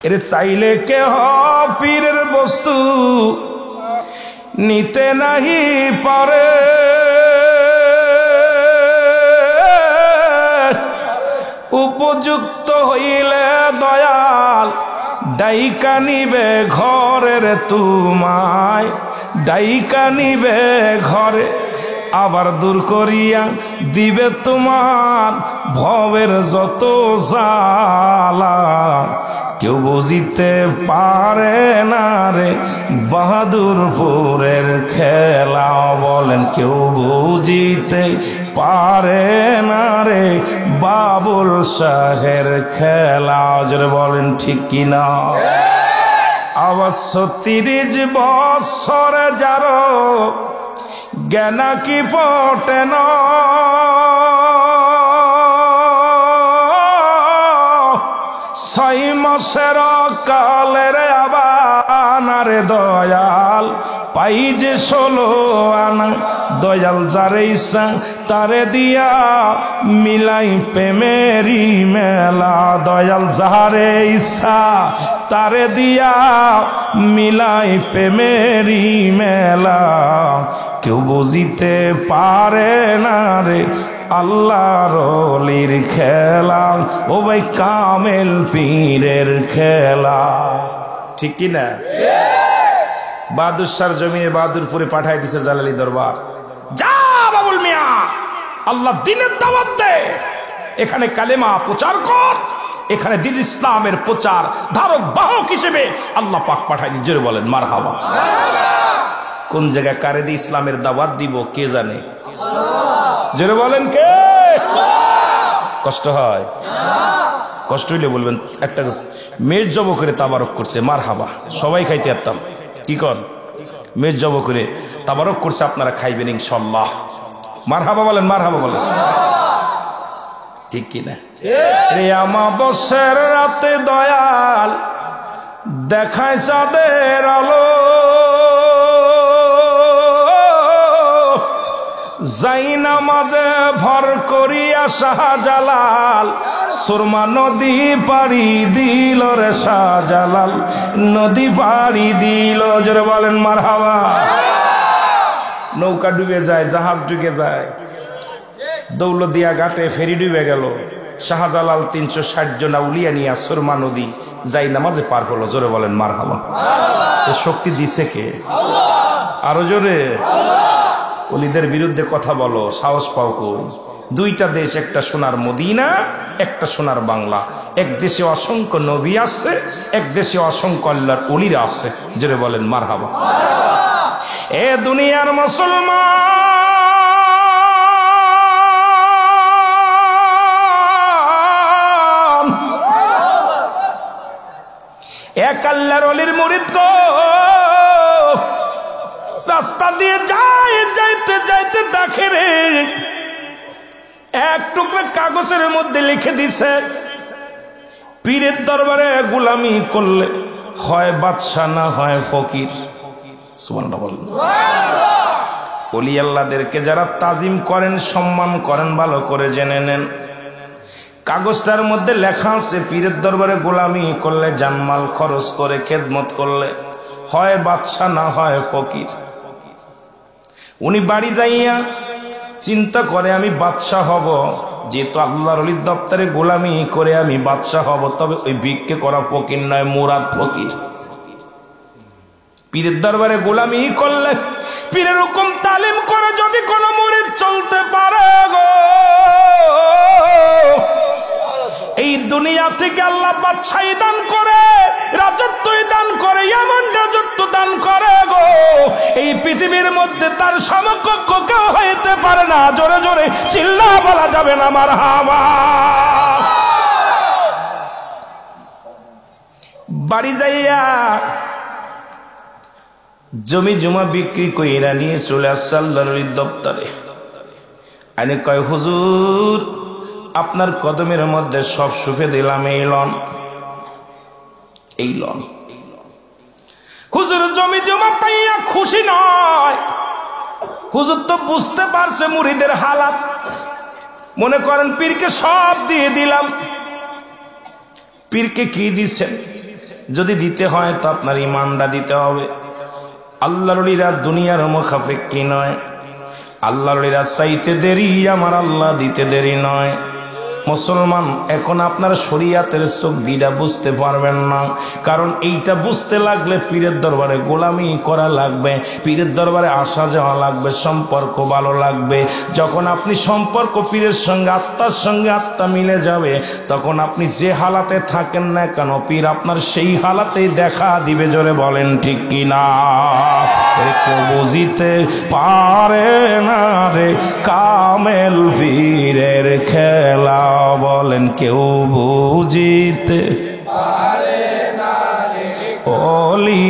এর চাইলে কেহ পীরের বস্তু নিতে নাহি পারে, উপযুক্ত হইলে দয়াল ডাইকা নিবে ঘরের, তোমায় ডাইকা নিবে ঘরে, আবার দূর করিয়া দিবে তোমার ভবের যত জ্বালা। কেউ বুঝিতে পারে না রে বাহাদুরপুরের খেলা, বলেন কেউ বুঝিতে পারে না রে বাবুল শাহের খেলা। জোরে বলেন ঠিক কিনা? অবশ্য 30 বছরে যারো জ্ঞানা কি পটে না, ছয় মাসের কালের আবানারে দয়াল পাই যে 16 আনা। দয়াল যারে ইচ্ছা তারে দিয়া মিলাই প্রেমেরি মেলা, দয়াল যারে ইচ্ছা তারে দিয়া মিলাই প্রেমেরি মেলা। কেউ বুঝিতে পারে না রে আল্লাহর ওলির খেলা, ও ভাই কামেল পীরের খেলা। ঠিক কি না? বাহাদুর শাহর জমিনে বাহাদুরপুরে পাঠাই দিছে জালালি দরবার। যা বাবুল মিয়া, আল্লাহ দিনের দাওয়াত দে, এখানে কালেমা প্রচার কর, এখানে দিন ইসলামের প্রচার ধারক বাহক হিসেবে আল্লাহ পাক পাঠাই দিচ্ছে। জোরে বলেন মারহাবা। কোন জায়গায় কারে দিয়ে ইসলামের দাওয়াত দিব কে জানে? জোরে বলেন কে? কষ্ট হয়? কষ্ট হইলে বলবেন। একটা মেজ জব করে তাবারক করছে, মারহাবা, সবাই খাইতে পারতাম। কি কর? মেজ জব করে তাবারক করছে, আপনারা খাইবেন ইনশাল্লাহ। মারহাবা বলেন, মারহাবা বলেন। ঠিক কিনা? রে আমাবস্যার রাতে দয়াল দেখায় চাঁদের আলো, যাই নামাজে ভর করিয়া শাহজালাল সুরমা নদী পাড়ি দিল রে, শাহজালাল নদী পাড়ি দিল। জোরে বলেন মারহাবা। নৌকা ডুবে যায়, জাহাজ ডুবে যায়, দৌলদিয়া ঘাটে ফেরি ডুবে গেল, শাহজালাল 360 জন আউলিয়া নিয়া সুরমা নদী যাই নামাজে পার হলো। জোরে বলেন মারহাবা। শক্তি দিছে কে? আরো জোরে। ওলিদের বিরুদ্ধে কথা বলো, সাহস পাও কই? দুইটা দেশ, একটা সোনার মদিনা, একটা সোনার বাংলা। এক দেশে অসংখ্য নবী আসছে, এক দেশে অসংখ্য আল্লাহর ওলিরা আসছে। জোরে বলেন মারহাবা। এ দুনিয়ার মুসলমান, এক আল্লাহর ওলির মুরিদ গো, রাস্তা দিয়ে যাইতে যাইতে দেখে রে এক টুকরা কাগজের মধ্যে লিখে দিছে, পীরের দরবারে গোলামি করলে হয় বাদশা না হয় ফকির। সুবহানাল্লাহ বলেন। ওলি আল্লাহদেরকে যারা তাজিম করেন, সম্মান করেন, ভালো করে জেনে নেন, কাগজটার মধ্যে লেখা আছে পীরের দরবারে গোলামি করলে, জানমাল খরচ করে খেদমত করলে হয় বাদশা না হয় ফকির। উনি বাড়ি যাইয়া চিন্তা করে আমি বাদশাহ হব, যেহেতু আল্লাহর ওলির দপ্তরে গোলামি করে আমি বাদশাহ হব, তবে ওই ভিক্ষে করা ফকির নয়, মুরাদ ফকির। পীরের দরবারে গোলামি করলে, পীরের হুকুম তালিম করে যদি কোন মুরিদ চলতে পারে গো, এই দুনিয়া থেকে আল্লাহ বাদশাহী দান করে, রাজত্বই দান করে, এমন রাজত্ব দান করে গো, এই পৃথিবীর মধ্যে তার সমকক্ষ কেউ হইতে পারে না। জোরে জোরে চিল্লা বলা যাবে না মারহাবা। বাড়ি যাইয়া জমি জমা বিক্রি কইরা নিয়ে চলে আসছে আল্লাহর ওলির দপ্তরে। আইনে কয়, হুজুর আপনার কদমের মধ্যে সব সুফে দিলাম, এই লন, এই লন। হুজুর জমি জমা পাইয়া খুশি নয়, হুজুর তো বুঝতে পারছে মুরিদের হালাত, মনে করেন পীরকে সব দিয়ে দিলাম। পীরকে কি দিচ্ছেন? যদি দিতে হয় তো আপনার ইমানটা দিতে হবে। আল্লাহর ওলিরা দুনিয়ার মুখাফেক্ষী নয়, আল্লাহর ওলিরা চাইতে দেরি, আমার আল্লাহ দিতে দেরি নয়। মুসলমান, এখন আপনার শরীয়তের চোখ দিটা বুঝতে পারবেন না, কারণ এইটা বুঝতে লাগলে পীরের দরবারে গোলামি করা লাগবে, পীরের দরবারে আসা যাওয়া লাগবে, সম্পর্ক ভালো লাগবে। যখন আপনি সম্পর্ক পীরের সঙ্গে, আত্মার সঙ্গে আত্মা মিলে যাবে, তখন আপনি যে হালাতে থাকেন না কেন, পীর আপনার সেই হালাতেই দেখা দিবে। জোরে বলেন ঠিক কিনা? কেউ বুঝিতে পারে না রে কামেল পীরের খেলা, বলেন কেউ বুঝিতে পারে না রে ওলি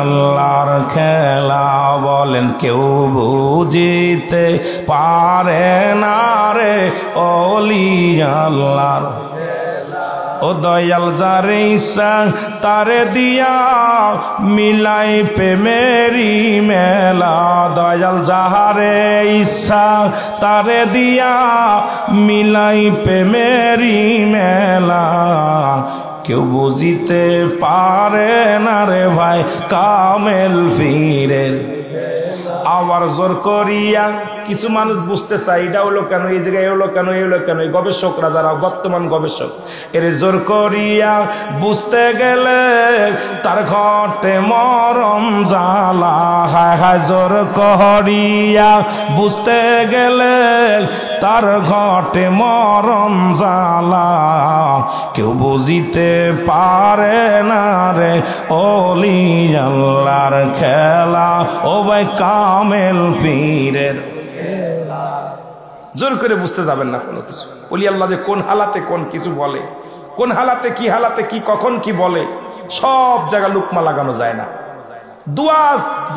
আল্লাহর খেলা, বলেন কেউ বুঝিতে পারে না রে ওলি আল্লাহর। ও দয়াল যারে ইচ্ছা তারে দিয়া মিলাই প্রেমেরি মেলা, দয়াল যাহারে ইচ্ছা তারে দিয়া মিলাই প্রেমেরি মেলা, কেউ বুঝিতে পারে না রে ভাই কামেল পীরের। আবার জোর করিয়া কিছু মানুষ বুঝতে চায় এটা হলো কেন, এই জায়গায় হলো কেন, এই হলো কেন, এই গবেষকরা যারা বর্তমান গবেষক, এর জোর করিয়া বুঝতে গেলে তার ঘটে মরম জ্বালা। হায় হায় জোর করিয়া বুঝতে গেলে তার ঘটে মরম জ্বালা, কেউ বুঝিতে পারে না রে ওলি আল্লাহর খেলা, ও ভাই কামেল পীরের। জোর করে বুঝতে যাবেন না কোনো কিছু। ওলি আল্লাহ যে কোন হালাতে কোন কিছু বলে, কোন হালাতে কি কখন কি বলে, সব জায়গা লুকমা লাগানো যায় না। দোয়া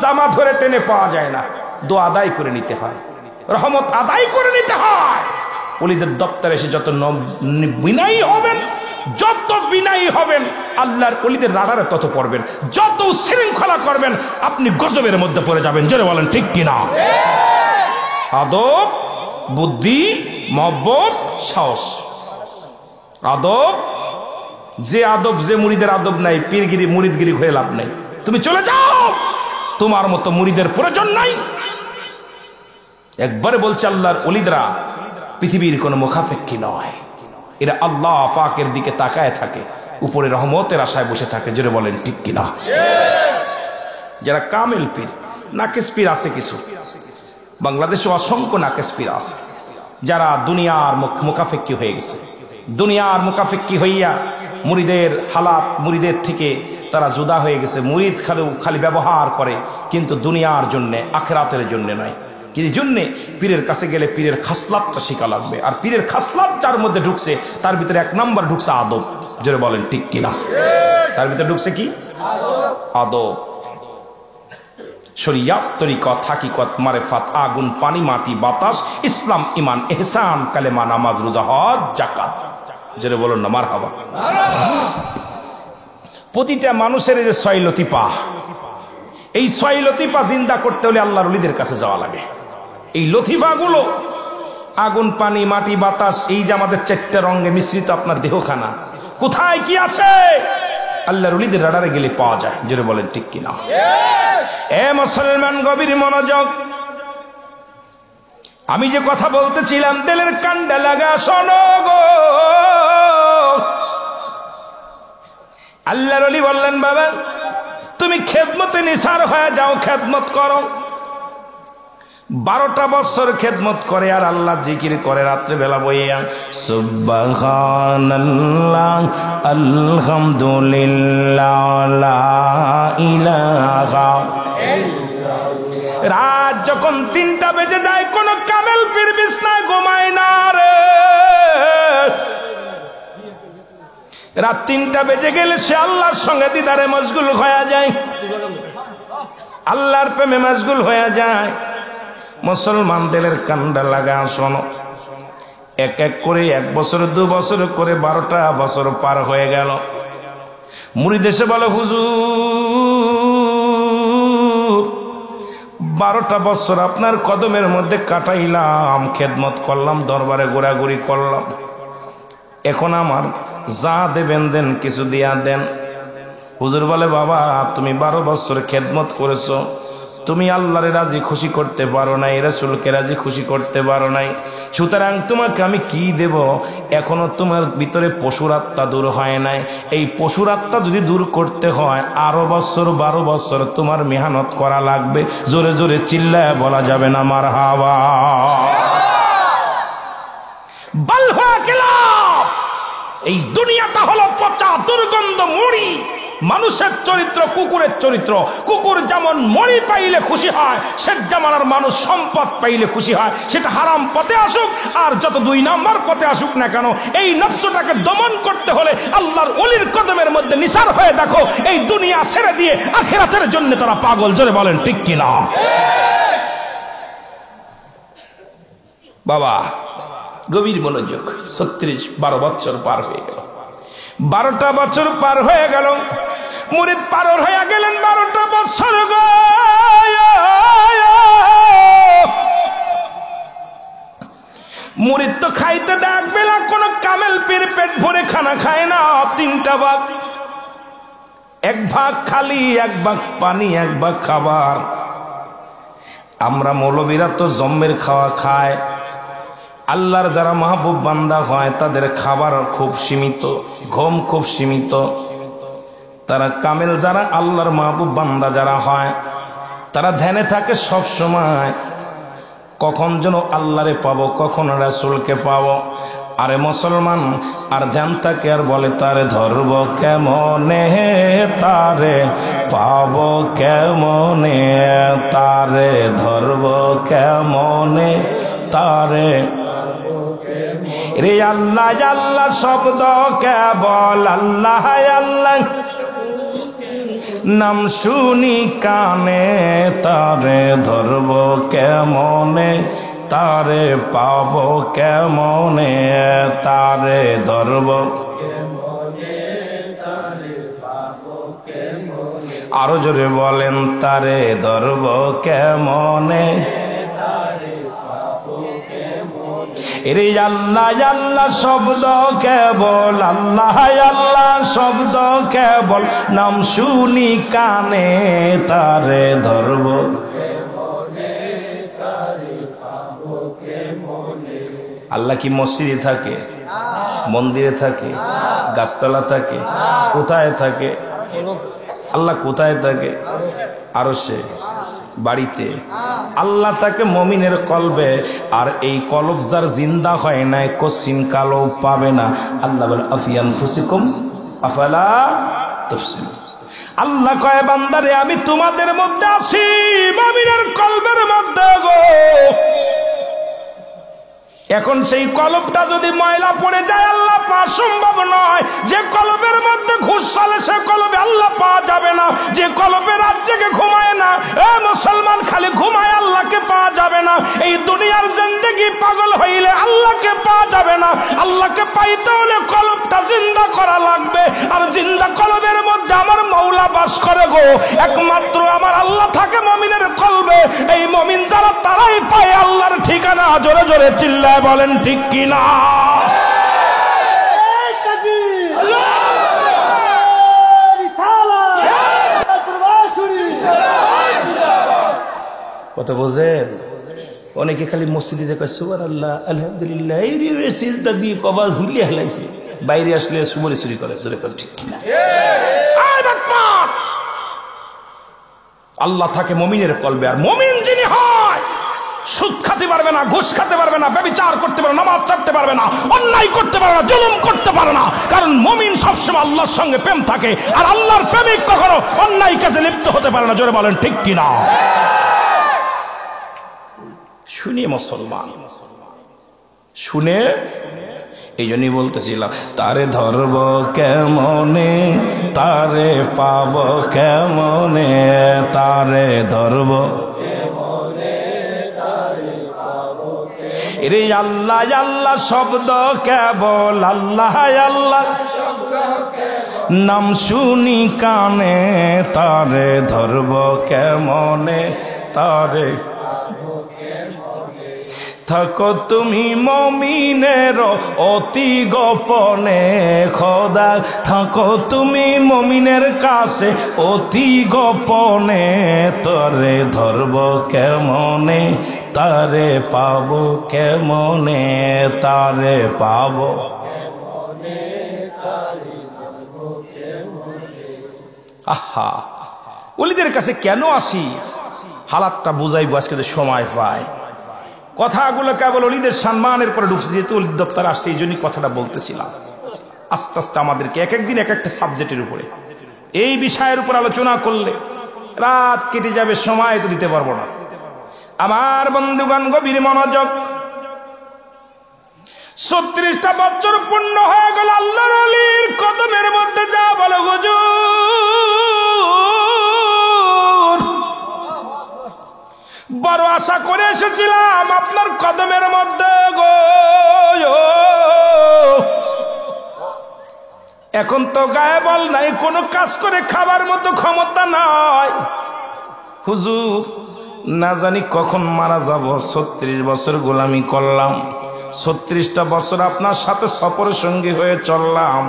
জামা ধরে টেনে পাওয়া যায় না, দোয়া আদায় করে নিতে হয়, রহমত আদায় করে নিতে হয়। ওলিদের দপ্তরে এসে যত বিনয়ী হবেন, যত বিনয়ী হবেন, আল্লাহর ওলিদের রাডারে তত পড়বেন। যত শৃঙ্খলা করবেন আপনি গজবের মধ্যে পড়ে যাবেন। জোরে বলেন ঠিক কিনা? আদব, বুদ্ধি, মহব্বত, সাহস। আদব, যে আদব, যে মুরিদের আদব নাই, পীরগিরি মুরিদগিরি হয়ে লাভ নাই। তুমি চলে যাও, তোমার মতো মুরিদের প্রয়োজন নাই। একবারে বলছে আল্লাহর ওলিদরা পৃথিবীর কোনো মুখাফেক্ষী নয়, এরা আল্লাহ পাকের দিকে তাকায় থাকে, উপরে রহমতের আশায় বসে থাকে। জোরে বলেন ঠিক কিনা? যারা কামেল পীর, নাকেশ পীর আছে কিছু, বাংলাদেশে অসংখ্য নাকেশ পীর আছে যারা দুনিয়ার মুখাফেক্ষী হয়ে গেছে। দুনিয়ার মুখাফেক্ষী হইয়া মুরিদের হালাত, মুরিদের থেকে তারা জুদা হয়ে গেছে। মুরিদ খালি ব্যবহার করে, কিন্তু দুনিয়ার জন্যে, আখেরাতের জন্য নয়। কি জন্যে? পীরের কাছে গেলে পীরের খাসলাতটা শিখা লাগবে। আর পীরের খাসলাত যার মধ্যে ঢুকছে, তার ভিতরে এক নাম্বার ঢুকছে আদব। জোরে বলেন ঠিক কিনা? তার ভিতরে ঢুকছে কি? আদব। শরিয়াত, তরিকত, হাকিকত, মারেফাত, আগুন, পানি, মাটি, বাতাস, ইসলাম, ইমান, ইহসান, কালেমা, নামাজ, রোজা, হজ, যাকাত। জোরে বলুন না মারহাবা। প্রতিটা মানুষের যে 6 লতিফা, এই 6 লতিফা জিন্দা করতে হলে আল্লাহর ওলিদের কাছে যাওয়া লাগে। এই লতিফাগুলো আগুন, পানি, মাটি, বাতাস, এই যে আমাদের 4টা রঙে মিশ্রিত আপনার দেহখানা, কোথায় কি আছে আল্লাহর ওলিদের রাডারে গেলে পাওয়া যায়। জোরে বলেন ঠিক কিনা? এ মুসলমান, গভীর মনোযোগ। আমি যে কথা বলতেছিলাম, দিলের কান্ডা লাগা শোনো গো। আল্লাহর ওলি বললেন, বাবা তুমি খেদমতে নিসার হয়ে যাও, খেদমত করো। 12টা বছর খেদমত করে আর আল্লাহ জিকির করে রাত্রে বেলা বইয়া, সুবহানাল্লাহ, আলহামদুলিল্লাহ, লা ইলাহা। রাত যখন 3টা বেজে যায়, কোন কামেল পীর বিছনায় ঘুমায় না রে। রাত 3টা বেজে গেলে সে আল্লাহর সঙ্গে দিদারে মশগুল হয়ে যায়, আল্লাহর প্রেমে মশগুল হয়ে যায়। মুসলমান, দিলের কান্ডা লাগা শোনো। এক এক করে 1 বছর 2 বছর করে 12টা বছর পার হয়ে গেল। মুরিদ এসে বলে, হুজুর 12টা বছর আপনার কদমের মধ্যে কাটাইলাম, খেদমত করলাম, দরবারে ঘোরাঘুরি করলাম, এখন আমার যা দেবেন দেন, কিছু দিয়া দেন। হুজুর বলে, বাবা তুমি 12 বছর খেদমত করেছো, তুমি আল্লাহরে রাজি খুশি করতে পারো নাই, রাসূলকে রাজি খুশি করতে পারো নাই, সুতরাং তোমাকে আমি কি দেব? এখনো তোমার ভিতরে পশুর আত্মা দূর হয় নাই। এই পশুর আত্মা যদি দূর করতে হয় আরো বছর 12 বছর তোমার মেহনত করা লাগবে। জোরে জোরে চিল্লায় বলা যাবে না মারহাবা। এই দুনিয়াটা হলো পচা দুর্গন্ধ মুড়ি। মানুষের চরিত্র কুকুরের চরিত্র। কুকুর যেমন মরি পাইলে খুশি হয়, শেখ জামানার মানুষ সম্পদ পাইলে খুশি হয়, সেটা হারাম পথে আসুক আর যত 2 নাম্বার পথে আসুক না কেন, এই নফসটাকে দমন করতে হলে আল্লাহর ওলির কদমের মধ্যে নিসার হয়ে দেখো। এই দুনিয়া ছেড়ে দিয়ে আখিরাতের জন্য তারা পাগল। জোরে বলেন ঠিক কিনা? বাবা গভীর মনোযোগ। 12 বছর পার হয়ে গেল। 12টা বছর পার হয়ে গেল। মুরিদ পার হয়ে গেলেন 12টা বছর। মুরিদ তো খাইতে দেখ বেলা কোন কামেল পীর পেট ভরে খানা খায় না। 3টা ভাগ, 1 ভাগ খালি, 1 ভাগ পানি, 1 ভাগ খাবার। আমরা মৌলবীরা তো জম্মের খাওয়া খায়। আল্লাহর যারা মাহবুব বান্দা হয় তাদের খাবার খুব সীমিত, ঘুম খুব সীমিত। তারা কামেল যারা আল্লাহর মাহবুব বান্দা যারা হয় তারা ধ্যানে থাকে সব সময়, কখন যেন আল্লাহরে পাবো, কখন রাসূলকে পাবো। আরে মুসলমান আর ধ্যান থাকে আর বলে তারে ধরব কেমনে, তারে পাবো কেমনে, তারে ধরব কেমনে, তারে রে আল্লাহ আল্লাহ শব্দ কেবল আল্লাহ আল্লাহ নাম শুনি কানে, তারে ধরব কেমনে, তারে পাবো কেমনে, তারে ধরব। আরো জোরে বলেন, তারে ধরব কেমনে, রে আল্লাহ আল্লাহ শব্দ কেবল আল্লাহ আল্লাহ শব্দ কেবল নাম শুনি কানে, তারে ধরব। আল্লাহ কি মসজিদে থাকে, মন্দিরে থাকে, গাছতলা থাকে? কোথায় থাকে আল্লাহ? কোথায় থাকে? আরশে, বাড়িতে। আল্লাহ তাকে মুমিনের কলবে। আর এই কলব যার জিন্দা হয় নাই কোশ্চিন কালো পাবে না। আল্লাহ বলে আফিয়ান ফুসিকুম আফালা তুবসিরুন। আল্লাহ কয় বান্দারে আমি তোমাদের মধ্যে আছি, মুমিনের কলবের মধ্যে গো। এখন সেই কলবটা যদি ময়লা পড়ে যায় আল্লাহ পাওয়া সম্ভব নয়। যে কলবের মধ্যে ঘুষ চলে সে কলবে আল্লাহ পাওয়া যাবে না। যে কলবে রাত জেগে ঘুমায় না, এ মুসলমান খালি ঘুমায়, আল্লাহকে পাওয়া যাবে না। এই দুনিয়ার জিন্দেগি পাগল হইলে আল্লাহকে পাওয়া যাবে না। আল্লাহকে পাইতে হলে কলবটা জিন্দা করা লাগবে। আর জিন্দা কলবের মধ্যে আমার মৌলা বাস করে গো। একমাত্র আমার আল্লাহ থাকে মুমিনের কলবে। এই মুমিন যারা তারাই পায় আল্লাহর ঠিকানা। জোরে জোরে চিল্লায় বলেন ঠিক কিনা? কত বোঝেন? অনেকে খালি মসজিদে কয় সুবহানাল্লাহ আলহামদুলিল্লাহ, এই রে সিজদা দিয়ে কবাল হুলিয়ে হেলাইছে, বাইরে আসলে সুমরি চুরি করে। জোরে কর ঠিক কিনা? আল্লাহ থাকে মুমিনের কলবে। আর মুমিন যিনি হয় সুদ খেতে পারবে না, ঘুষ খেতে পারবে না, ব্যভিচার করতে পারবে না, নামাজ ছাড়তে পারবে না, অন্যায় করতে পারবে না, জুলুম করতে পারবে না। কারণ মুমিন সবসময় আল্লাহর সঙ্গে প্রেম থাকে। আর আল্লাহর প্রেমিক কখনো অন্যায় কাজে লিপ্ত হতে পারে না। জোরে বলেন ঠিক কিনা? শুনে মুসলমান, শুনে এই জন্যই বলতেছিলাম তারে ধরব কেমনে, তারে পাব কেমনে, তারে ধরব রে আল্লাহ আল্লাহ শব্দ কেবল আল্লাহ আল্লাহ নাম শুনি কানে, তারে ধরব কেমনে, তারে থাকো তুমি মমিনের অতি গোপনে খোদা, থাকো তুমি মমিনের কাছে অতি গোপনে, তরে ধরব কেমনে তারে পাবো কেমনে, তারে পাবো। আহা, ওলিদের কাছে কেন আসি হালাতটা বুঝাইবো আজকে সময় পায়। কথাগুলো কেবল ওলিদের সম্মানের পরে ঢুকছে, যেহেতু ওলিদ দপ্তর আসছে এই জন্যই কথাটা বলতেছিলাম। আস্তে আস্তে আমাদেরকে এক একদিন এক একটা সাবজেক্টের উপরে এই বিষয়ের উপর আলোচনা করলে রাত কেটে যাবে, সময় তো দিতে পারবো না। আমার বন্ধুগণ গভীর মনোযোগ। 36টা বছর পূর্ণ হয়ে গেল আল্লাহর ওলির কদমের মধ্যে, যা বলে হুজুর বড় আশা করে এসেছিলাম আপনার কদমের মধ্যে গো, এখন তো গায়ে বল নাই, কোনো কাজ করে খাবার মতো ক্ষমতা নাই হুজুর, না জানি কখন মারা যাব। 36 বছর গোলামি করলাম, 36টা বছর আপনার সাথে সফরের সঙ্গী হয়ে চললাম,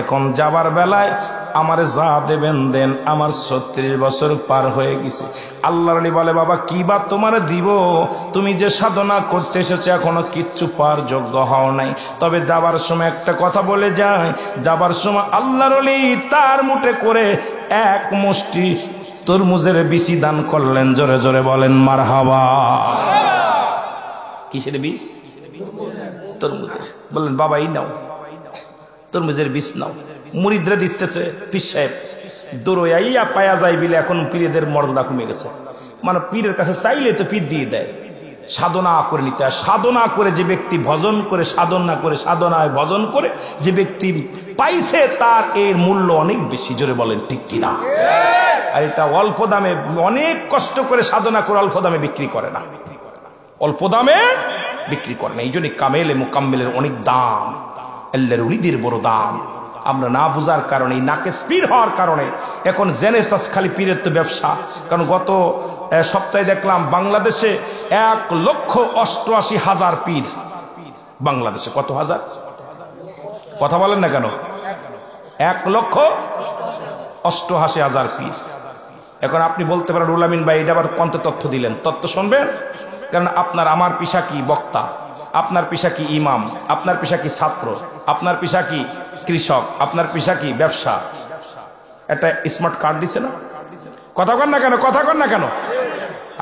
এখন যাবার বেলায় আমারে যা দেবেন দেন, আমার 36 বছর পার হয়ে গেছে। আল্লাহর ওলি বলে বাবা কি বা তোমারে দিব, তুমি যে সাধনা করতে এসেছো এখনো কিচ্ছু পার যোগ্য হও নাই। তবে যাবার সময় একটা কথা বলে যায়, যাবার সময় আল্লাহর ওলি তার মুঠে করে এক মুষ্টি তরমুজের বিচি দান করলেন। জোরে জোরে বলেন মারহাবা। কিসের বীজ? তরমুজের। বললেন বাবা এই নাও তরমুজের বীজ নাও। মুরিদরা দিতেছে, পীর সাহেব দৌড়াইয়া পায়া যায় বিলে এখন পীরেদের মর্যাদা কমে গেছে, মানে পীরের কাছে চাইলে তো পীর দিয়ে দেয়। সাধনা করে নিতে হয়, সাধনা করে যে ব্যক্তি ভজন করে, সাধনা করে সাধনায় ভজন করে যে ব্যক্তি পাইছে তার এর মূল্য অনেক বেশি। জোরে বলেন ঠিক কিনা? আর এটা অল্প দামে, অনেক কষ্ট করে সাধনা করে অল্প দামে বিক্রি করে না, অল্প দামে বিক্রি করে না। এই জন্য কামেলে মুকাম্মেলের অনেক দাম, আল্লাহর ওলিদের বড় দাম। আমরা না বুঝার কারণে, নাকেস পীর হওয়ার কারণে এখন জেনে খালি পীরের তো ব্যবসা। কারণ গত সপ্তাহে দেখলাম বাংলাদেশে 1,88,000 পীর। বাংলাদেশে কত হাজার? কথা বলেন না কেন? 1,88,000 পীর। এখন আপনি বলতে পারেন রুহুল আমিন ভাই এটা আবার কত তথ্য দিলেন? তথ্য শুনবেন, কারণ আপনার আমার পেশা কি বক্তা, আপনার পেশা কি ইমাম, আপনার পেশা কি ছাত্র, আপনার পেশা কি কৃষক, আপনার পেশা কি ব্যবসা। একটা স্মার্ট কার্ড দিছে না? কথা কন না কেন? কথা কন না কেন?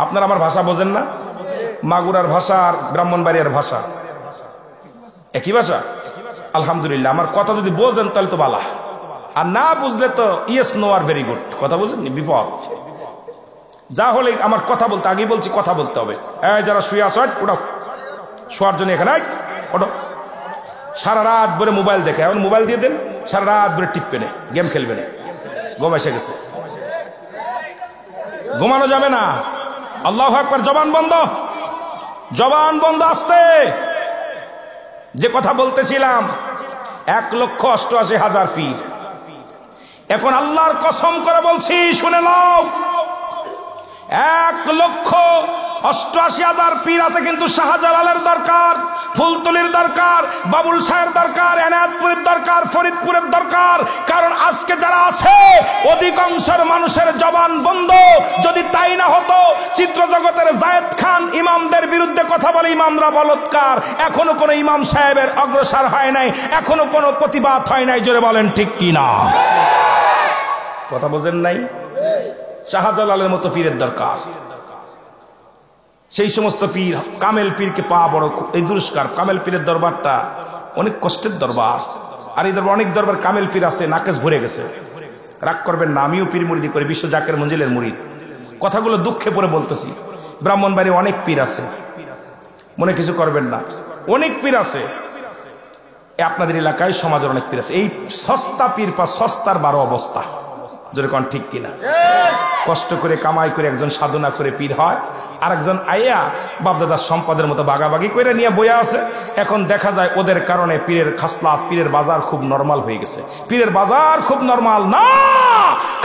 আপনার আমার ভাষা বোঝেন না? মাগুরার ভাষা আর ব্রাহ্মণবাড়িয়ার ভাষা একই ভাষা। আলহামদুলিল্লাহ, আমার কথা যদি বোঝেন তাহলে তো বালা, আর না বুঝলে তো ইয়েস নো আর ভেরি গুড। কথা বুঝেননি? বিপদ। যা হলে আমার কথা বলতে, আগে বলছি কথা বলতে হবে। যারা শুয়ে আসো ওটা শোয়ার জন্য এখানে ওটা সারা রাত ভরে মোবাইল দেখে, এখন মোবাইল দিয়ে দেন, সারা রাত ভরে টিপবে না, গেম খেলবে না, ঘুম এসে গেছে, ঘুমানো যাবে না। আল্লাহু আকবার। জবান বন্ধ, জবান বন্ধ, আসতে। যে কথা বলতেছিলাম 1,88,000 পীর। এখন আল্লাহর কসম করে বলছি, শুনে নাও, 1,88,000 পীর আছে, কিন্তু শাহজালালের দরকার, ফুলতলির দরকার, বাবুল শাহের দরকার, এনায়েতপুরের দরকার, ফরিদপুরের দরকার। কারণ আজকে যারা আছে অধিকাংশের মানুষের জবান বন্ধ। যদি তাই না হতো, চিত্র জগতের জায়েদ খান ইমামদের বিরুদ্ধে কথা বলে ইমামরা বলৎকার, এখনো কোনো ইমাম সাহেবের অগ্রসর হয় নাই, এখনো কোনো প্রতিবাদ হয় নাই। জোরে বলেন ঠিক কিনা? কথা বোঝেন নাই? শাহজালালের মতো পীরের দরকার। সেই সমস্ত পীর, কামেল পীরকে পাওয়া বড় এই দুরস্কার। কামেল পীরের দরবারটা অনেক কষ্টের দরবার, আর এই দরবার অনেক দরবার কামেল পীর আছে, নাকেশ ভরে গেছে। রাগ করবেন না, আমিও পীর মুরিদি করি, বিশ্ব জাকের মঞ্জিলের মুরিদ। কথাগুলো দুঃখে পরে বলতেছি। ব্রাহ্মণবাড়ি অনেক পীর আছে, মনে কিছু করবেন না, অনেক পীর আছে। আপনাদের এলাকায় সমাজের অনেক পীর আছে। এই সস্তা পীর পা সস্তার 12 অবস্থা। যদি কোন ঠিক কিনা? কষ্ট করে কামাই করে একজন সাধনা করে পীর হয়, আর একজন আইয়া বাপদাদার সম্পদের মতো বাগাবাগি করে নিয়ে বইয়া আছে। এখন দেখা যায় ওদের কারণে পীরের খাসলাত, পীরের বাজার খুব নরমাল হয়ে গেছে। পীরের বাজার খুব নরমাল না,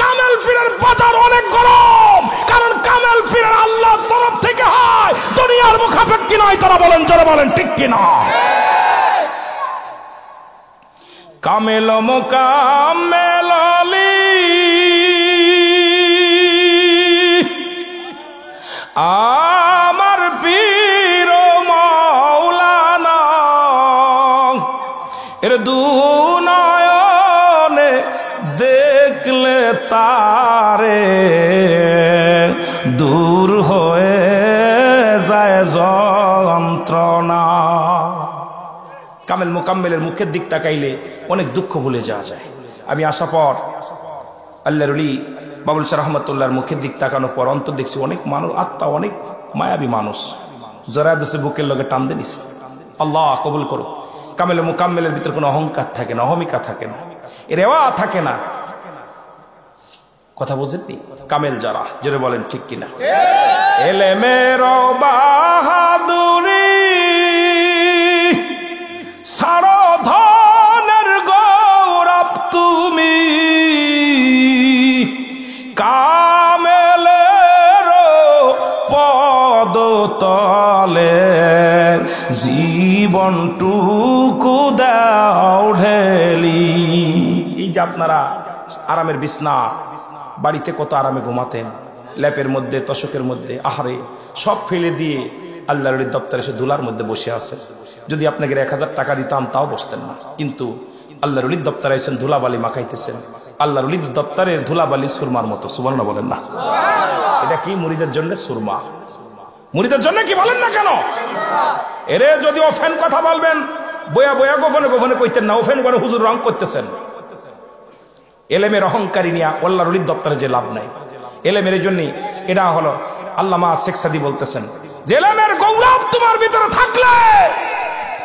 কামেল পীরের বাজার অনেক গরম। কারণ কামেল পীরের আল্লাহর তরফ থেকে হয়, দুনিয়ার মুখাপেক্ষী নয় তারা বলেন, জোরে বলেন ঠিক কিনা। কামেল মোকাম্মেল আলী আমার পীর মাওলানা, এর দুনয়নে দেখলে তারে দূর হয়ে যায় যন্ত্রণা। কামেল মোকাম্মেলের মুখের দিক তাকাইলে অনেক দুঃখ ভুলে যাওয়া যায়। আমি আসা পর আল্লাহর ওলি বাবুল শাহ রহমতুল্লাহর মুখের দিক তাকানোর পর অন্তর দেখছি অনেক মানুষ, আত্মা অনেক মায়াবী মানুষ জরা দেশে বুকের লগে টান দিয়ে নিছে। আল্লাহ কবুল করো। কামেল মোকাম্মেলের ভিতরে কোনো অহংকার থাকে না, অহমিকা থাকে না, রেওয়া থাকে না। কথা বুঝেননি? কামেল যারা, জোরে বলেন ঠিক কিনা। এলেমের বাহাদুরি সারো ধনের গৌরব তুমি, কামেলের পদতলে জীবনটুকু দাও ঢেলি। এই যে আপনারা আরামের বিছনা, বাড়িতে কত আরামে ঘুমাতেন, ল্যাপের মধ্যে, তশকের মধ্যে, আহারে সব ফেলে দিয়ে আল্লাহর দপ্তরে এসে ধুলার মধ্যে বসে আছে। যদি আপনাকে 1000 টাকা দিতাম তাও বসতেন না, কিন্তু আল্লাহর ওলির দপ্তরে এসেছেন, ধুলাবালি মাখাইতেছেন। আল্লাহর ওলির দপ্তরের ধুলাবালি সুরমার মতো, সুবহানাল্লাহ বলেন না। এটা কি মুরিদের জন্য সুরমা, মুরিদের জন্য কি বলেন না কেন? এরে যদি ওফেন কথা বলবেন, বয়া বয়া গোপনে গোপনে কইতেন না, ওফেন করে হুজুর রং করতেছেন। এলেমের অহংকারী নিয়ে আল্লাহর ওলির দপ্তরে যে লাভ নাই। এলেমের জন্য এটা হলো আল্লামা শেখ সাদি বলতেছেন যে এলেমের গৌরব তোমার ভিতরে থাকলে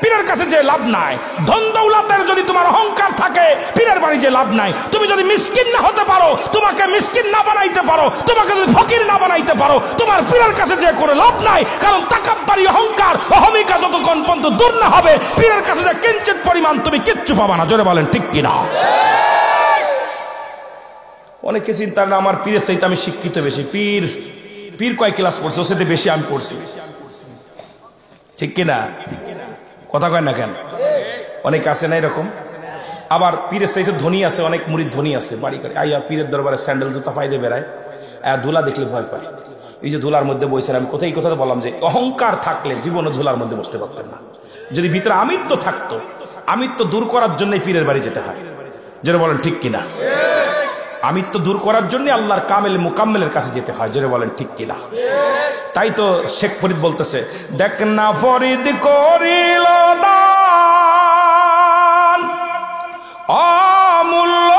পীরের কাছে যে লাভ নাই। ধন দৌলতের যদি তোমার অহংকার থাকে, পীরের বাড়ি যে লাভ নাই। তুমি যদি মিসকিন না হতে পারো, তোমাকে মিসকিন না বানাইতে পারো, তোমাকে যদি ফকির না বানাইতে পারো, তোমার পীরের কাছে যে কোনো লাভ নাই। কারণ তাকাব্বারি, অহংকার, অহমিকা যতক্ষণ পর্যন্ত দূর না হবে, পীরের কাছে যে কিঞ্চিত পরিমাণ তুমি কিচ্ছু পাবা না। জোরে বলেন ঠিক কিনা। অনেকে চিন্তা না আমার পীরের চাইতে আমি শিক্ষিত বেশি। পীর পীর কয় ক্লাস পড়ছে, ওর সাথে বেশি আমি পড়ছি, ঠিক কিনা? কথা কয় না কেন? অনেকে আছে না এরকম। আবার পীরের চাইতে ধনী আছে, অনেক মুরিদ ধনী আছে, বাড়ি করে আইয়া পীরের দরবারে স্যান্ডেল জুতা পাইতে বেড়ায়, ধুলা দেখলে ভয় পায়। এই যে ধুলার মধ্যে বসেন, আমি কোথায় কথা বললাম যে অহংকার থাকলে জীবনে ধুলার মধ্যে বসতে পারতেন না। যদি ভিতরে আমিত্ব থাকতো, আমিত্ব দূর করার জন্যই পীরের বাড়ি যেতে হয়। যেটা বলেন ঠিক কিনা। আমিত্ব দূর করার জন্য আল্লাহর কামেল মুকাম্মেলের কাছে যেতে হয়। জোরে বলেন ঠিক কিনা। তাই তো শেখ ফরিদ বলতেছে, দেখ না ফরিদ করিল দান অমূল্য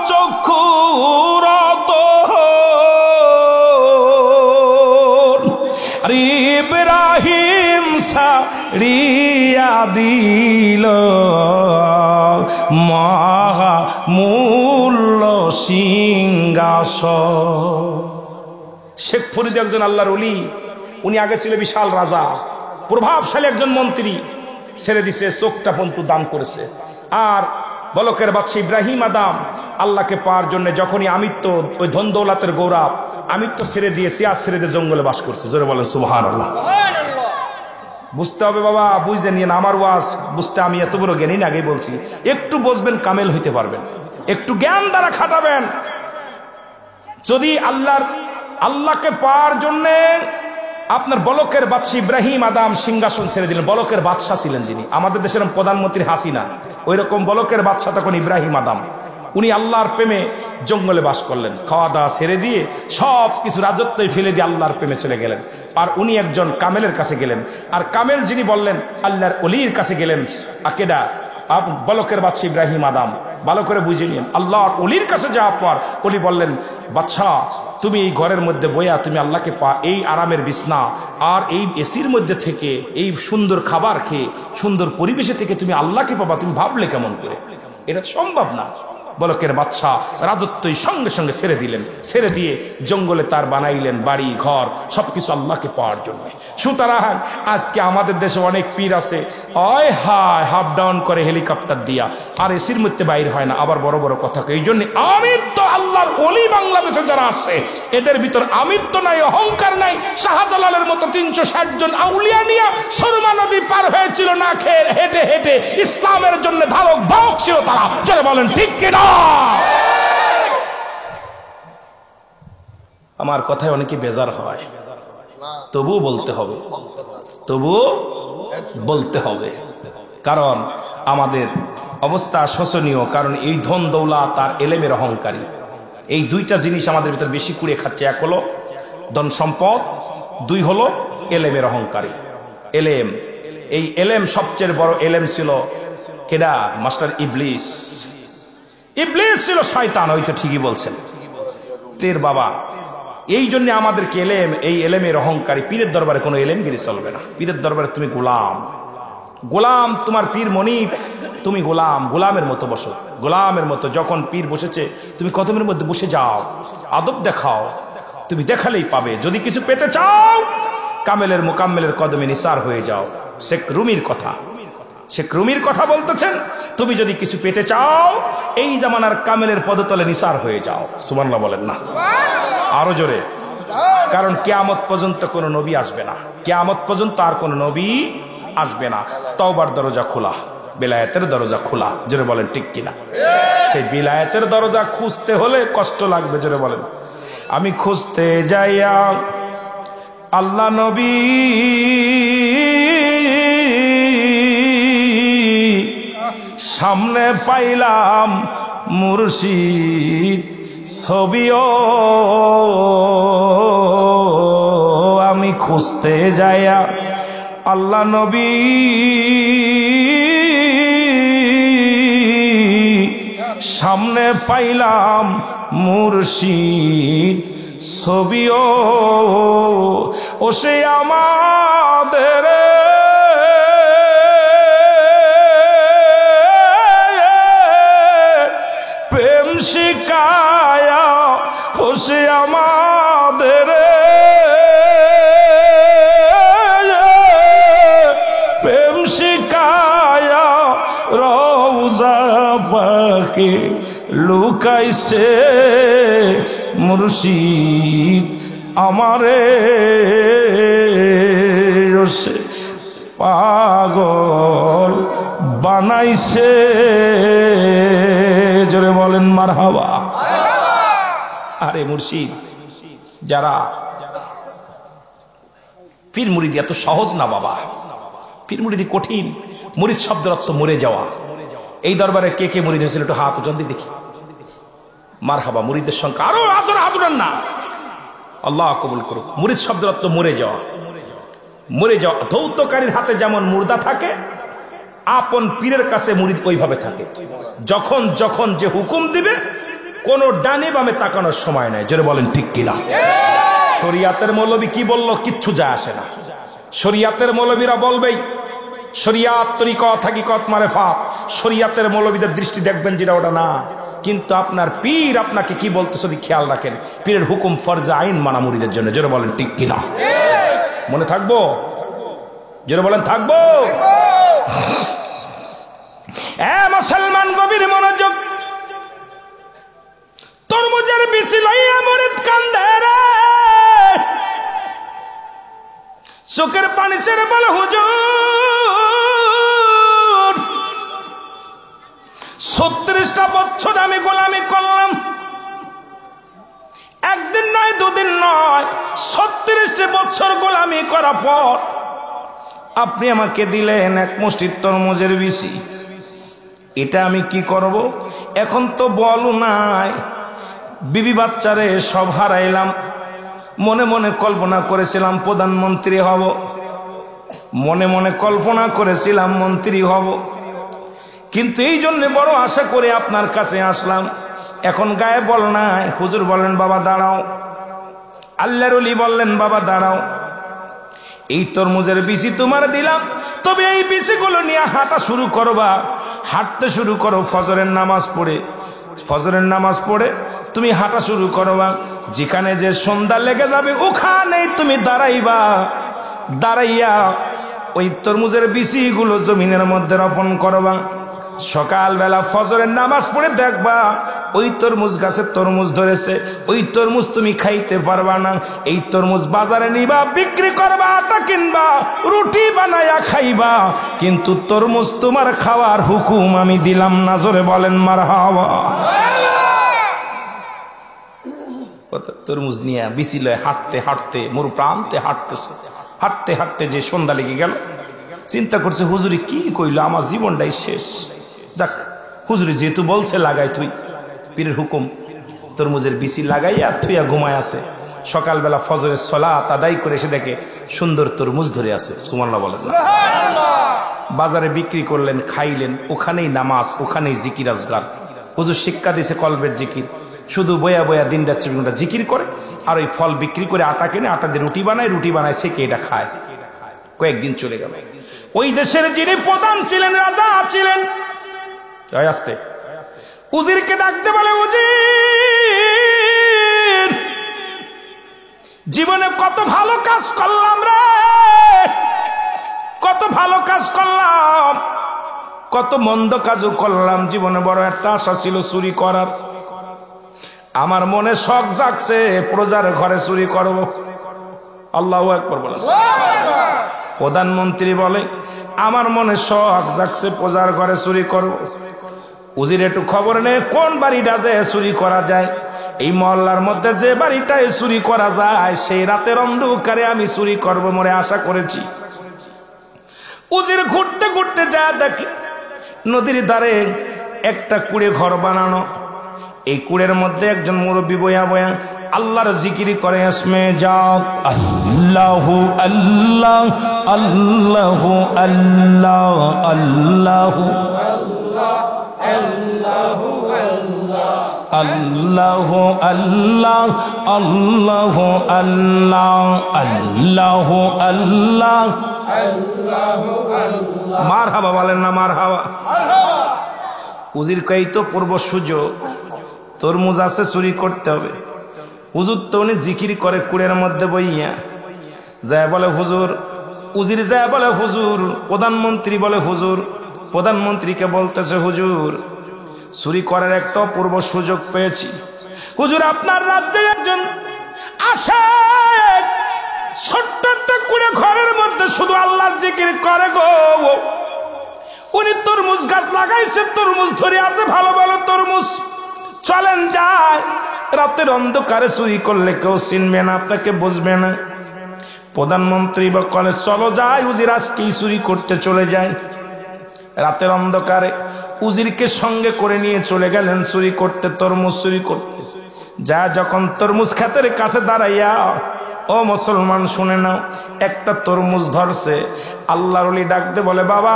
চক্ষুরত, ইব্রাহিম সারিয়া দিল মহামূল্য সিংহাসন। শেখ ফরিদ একজন আল্লাহর ওলি। উনি আগে ছিল বিশাল রাজা, প্রভাবশালী একজন মন্ত্রী, ছেড়ে দিছে, চোখটা পর্যন্ত দান করেছে। আর বলকের বাদশা ইব্রাহিম আদম আল্লাহকে পাওয়ার জন্য যখনই আমিত্ব, ওই ধন দৌলতের গৌরব, আমিত্ব ছেড়ে দিয়েছে, আর ছেড়ে দিয়ে জঙ্গলে বাস করছে। জোরে বলেন সুবহানাল্লাহ। বুঝতে হবে বাবা, বুঝে নিয়ে আমার ওয়াজ বুঝতে আমি এত বড় জ্ঞানী না, আগেই বলছি। একটু বুঝবেন, কামেল হইতে পারবেন, একটু জ্ঞান দ্বারা খাটাবেন। যদি আল্লাহকে পাওয়ার জন্যে আপনার বলকের বাদশা ইব্রাহিম আদম সিংহাসন ছেড়ে দিলেন। বলকের বাদশাহ ছিলেন যিনি, আমাদের দেশের প্রধানমন্ত্রী হাসিনা, ওই রকম বলকের বাদশাহ তখন ইব্রাহিম আদম। উনি আল্লাহর প্রেমে জঙ্গলে বাস করলেন, খাওয়া দাওয়া ছেড়ে দিয়ে সব কিছু রাজত্বই ফেলে দিয়ে আল্লাহর প্রেমে চলে গেলেন। আর উনি একজন কামেলের কাছে গেলেন, আর কামেল যিনি বললেন আল্লাহর ওলির কাছে গেলেন। আকেদা বলকের বাদশা ইব্রাহিম আদম ভালো করে বুঝে নিন। আল্লাহর ওলির কাছে যাওয়ার পর ওলি বললেন, বাদশা তুমি এই ঘরের মধ্যে বইয়া তুমি আল্লাহকে পা, এই আরামের বিছনা আর এই এসির মধ্যে থেকে, এই সুন্দর খাবার খেয়ে, সুন্দর পরিবেশে থেকে তুমি আল্লাহকে পাবা, তুমি ভাবলে কেমন করে? এটা সম্ভব না। বলকের বাদশা রাজত্বই সঙ্গে সঙ্গে ছেড়ে দিলেন, ছেড়ে দিয়ে জঙ্গলে তার বানাইলেন বাড়ি ঘর, সবকিছু আল্লাহকে পাওয়ার জন্য। সুতরাং আজকে আমাদের দেশে অনেক পীর আছে, হয় হায় হাফ ডাউন করে হেলিকপ্টার দিয়া, আর এসির মধ্যে বাইর হয় না, আবার বড় বড় কথা। এই জন্য আমি তো আল্লাহর ওলি বাংলাদেশে যারা যারা আসছে এদের ভিতর আমিত্ব নাই, অহংকার নাই। শাহজালালের মতো 360 জন আউলিয়া নিয়ে সুরমা নদী পার হয়েছিল না খেয়ে, হেঁটে হেঁটে। ইসলামের জন্য ধারক বাহক ছিল তারা। চলে বলেন ঠিক কিনা? আমার কথায় অনেকে বেজার হয়, তবুও বলতে হবে, তবুও বলতে হবে, কারণ আমাদের অবস্থা শোচনীয়। কারণ এই ধন দৌলত আর এলেমের অহংকারী, এই দুইটা জিনিস আমাদের ভিতর বেশি কুড়ে খাচ্ছে। এক হলো ধন সম্পদ, দুই হলো এলেমের অহংকারী। এলেম, এই এলেম সবচেয়ে বড় এলেম ছিল কেডা? মাস্টার ইবলিস। ইবলিস ছিল শয়তান, হয়তো ঠিকই বলছেন তের বাবা। এই জন্য আমাদেরকে এলেম, এই এলেমের অহংকারী। পীরের দরবারে কোনো এলেমগিরি চলবে না। পীরের দরবারে তুমি গোলাম, গোলাম। তোমার পীর মনিব, তুমি গোলাম, গোলামের মতো বসো, গোলামের মতো। যখন পীর বসেছে তুমি কদমের মধ্যে বসে যাও, আদব দেখাও, তুমি দেখালেই পাবে। যদি কিছু পেতে চাও কামেলের মুকাম্মেলের কদমে নিসার হয়ে যাও। শেখ রুমির কথা, শেখ রুমির কথা বলতেছেন, তুমি যদি কিছু পেতে চাও এই জামানার কামেলের পদতলে নিসার হয়ে যাও। সুবহানাল্লাহ বলেন না? আরো জোরে। কারণ কিয়ামত পর্যন্ত কোনো নবী আসবে না, কিয়ামত পর্যন্ত আর কোনো নবী আসবে না। তওবার দরজা খোলা, বিলায়াতের দরজা খোলা। জোরে বলেন ঠিক কিনা? সেই বিলায়াতের দরজা খুঁজতে হলে কষ্ট লাগবে। জোরে বলেন। আমি খুঁজতে যাইয়া আল্লাহ নবী সামনে পাইলাম মুর্শিদ ছবিও। আমি খুঁজতে যাইয়া আল্লাহ নবী সামনে পাইলাম মুর্শিদ ছবিও। ও সে আমাদের প্রেম শিখায়া, ও সে আমাদের প্রেম শিখায়া রওজা পাকে লুকাইছে মুর্শিদ আমারে। পাগল বানাইছে। জোরে বলেন মারহাবা। আরে মুর্শিদ, যারা পীর মুরিদি এত সহজ না বাবা, পীর মুরিদি কঠিন। মুরিদ শব্দের অর্থ মরে যাওয়া। এই দরবারে কে কে মুরিদ হয়েছিল একটু হাত উঠান দেখি। মারহাবা। মুরিদের সংখ্যা আরো হাত উঠান না। আল্লাহ কবুল করুক। মুরিদ শব্দের অর্থ মরে যাওয়া, মরে যাওয়া। ধৌতকারীর হাতে যেমন মুর্দা থাকে, আপন পীরের কাছে মুরিদ ওইভাবে থাকে। যখন যখন যে হুকুম দিবে কোন ডানে বামে তাকানোর সময় নাই। জোরে বলেন ঠিক কিনা? শরিয়াতের মৌলবী কি বললো কিচ্ছু যায় আসে না। শরিয়াতের মৌলবীরা বলবেই শরিয়াত তরিকত হাকিকত মারেফাত। শরিয়াতের মৌলবীদের দৃষ্টি দেখবেন যেটা ওটা না। কিন্তু আপনার পীর আপনাকে কি বলতে যদি খেয়াল রাখেন, পীরের হুকুম ফরজে আইন মানা মুরিদের জন্য। জোরে বলেন ঠিক কিনা? মনে থাকবো? জোরে বলেন থাকবো? মুসলমান গভীর মনোযোগ। তরমুজের বিচি লইয়া মুরিদ কান্দে রে, চোখের পানি ছেড়ে বলে হুজুর 36টা বছর আমি গোলামি করলাম। একদিন নয়, দুদিন নয়, 36 বছর গোলামি করার পর আপনি আমাকে দিলেন এক মুষ্টি তরমুজের বিচি। এটা আমি কি করব? এখন তো বলও নাই, বিবি বাচ্চারে সব হারাইলাম। মনে মনে কল্পনা করেছিলাম প্রধানমন্ত্রী হব, মনে মনে কল্পনা করেছিলাম মন্ত্রী হব। কিন্তু এই জন্য বড় আশা করে আপনার কাছে আসলাম। এখন গায়ে বল নাই। হুজুর বললেন বাবা দাঁড়াও। আল্লাহর ওলি বললেন বাবা দাঁড়াও, এই তরমুজের বিচি তোমার দিলাম, তবে এই বিচিগুলো নিয়ে হাঁটা শুরু করবা। হাঁটতে শুরু করো ফজরের নামাজ পড়ে। ফজরের নামাজ পড়ে তুমি হাঁটা শুরু করবা। যেখানে যে সন্ধ্যা লেগে যাবে ওখানেই তুমি দাঁড়াইবা। দাঁড়াইয়া ওই তরমুজের বিচিগুলো জমিনের মধ্যে রোপণ করবা। সকালবেলা ফজরের নামাজ পড়ে দেখবা ওই তরমুজ গাছে তরমুজ ধরেছে, ওই তরমুজ তুমি খাইতে পারবা না। এই তরমুজ বাজারে নিবা, বিক্রি করবা, আটা কিনবা, রুটি বানায়া খাইবা, কিন্তু তরমুজ তোমার খাওয়ার হুকুম আমি দিলাম না। জোরে বলেন মারহাবা। তরমুজ নিয়ে বিচি লয় হাঁটতে হাঁটতে মরু প্রান্তে হাঁটতেছে, হাঁটতে হাঁটতে যে সন্ধ্যা লেগে গেল, চিন্তা করছে হুজুরি কি কইলো, আমার জীবনটাই শেষ। যাক, হুজুরি যেহেতু বলছে লাগাই, তুই পীরের হুকুম, তরমুজের বিচি লাগাইয়া থুইয়া ঘুমায় আছে। সকালবেলা ফজরের সালাত আদায় করে এসে দেখে সুন্দর তরমুজ ধরে আছে। সুবহানাল্লাহ বলে। বাজারে বিক্রি করলেন, খাইলেন, ওখানেই নামাজ, ওখানেই জিকির আজগার। হুজুর শিক্ষা দিয়েছে কলবের জিকির, শুধু বয়া বয়া দিন রাত 24 ঘন্টা জিকির করে, আর ওই ফল বিক্রি করে আটা কেনে, আটা দিয়ে রুটি বানায় সেকে এটা খায়। কয়েকদিন চলে গেল। ওই দেশের যিনি প্রধান ছিলেন, রাজা ছিলেন, আসতে উজিরকে ডাকতে বলে, উজির, জীবনে কত ভালো কাজ করলাম রে, কত ভালো কাজ করলাম, কত মন্দ কাজও করলাম, জীবনে বড় একটা আশা ছিল চুরি করার, আমার মনে শখ জাগছে প্রজার ঘরে চুরি করব। আল্লাহু আকবার বলেন। প্রধানমন্ত্রী বলে, আমার মনে শখ জাগছে প্রজার ঘরে চুরি করব। উজির একটু খবর নেই কোন বাড়িটা যে চুরি করা যায়, এই মহল্লার মধ্যে যে বাড়িটায় চুরি করা যায় সেই রাতের অন্ধকারে আমি চুরি করব মনে আশা করেছি। উজির ঘুরতে ঘুরতে যা দেখে নদীর ধারে একটা কুড়ে ঘর বানানো, এই কুড়ের মধ্যে একজন মুরব্বী বয়া বয়া আল্লাহর জিকির করে, আসমে যাও আল্লাহু আল্লাহ আল্লাহু আল্লাহ আল্লাহু আল্লাহু আল্লাহু আল্লাহ আল্লাহু আল্লাহ আল্লাহু আল্লাহ মারহাবা বলেন না মারহাবা। উজির কই তো পূর্ব সুযোগ, তরমুজ আছে চুরি করতে হবে। হুজুর তো উনি জিকির করে কুড়ের মধ্যে বইয়া যায় বলে হুজুর, উজির যায় বলে হুজুর, প্রধানমন্ত্রী বলে হুজুর, প্রধানমন্ত্রীকে বলতেছে হুজুর চুরি করার একটা পূর্ব সুযোগ পেয়েছি। হুজুর আপনার রাজ্যে একজন আসে, ছোট্ট একটা কুড়ে ঘরের মধ্যে শুধু আল্লাহর জিকির করে গো, উনি তরমুজ গাছ লাগাইছে, তরমুজ ধরে আছে, ভালো ভালো তরমুজ, চলেন যায়, রাতের অন্ধকারে চুরি করলে কেউ চিনবে না, আপনাকে বুঝবে না। প্রধানমন্ত্রী বলে চলো যাই, উজির আজকেই চুরি করতে চলে যায়। রাতের অন্ধকারে উজিরকে সঙ্গে করে নিয়ে চলে গেলেন চুরি করতে, তরমুজ চুরি করতে। যা যখন তরমুজ ক্ষেতের কাছে দাঁড়াইয়া, ও মুসলমান শুনে নাও, একটা তরমুজ ধরছে। আল্লাহর ওলি ডাকতে বলে, বাবা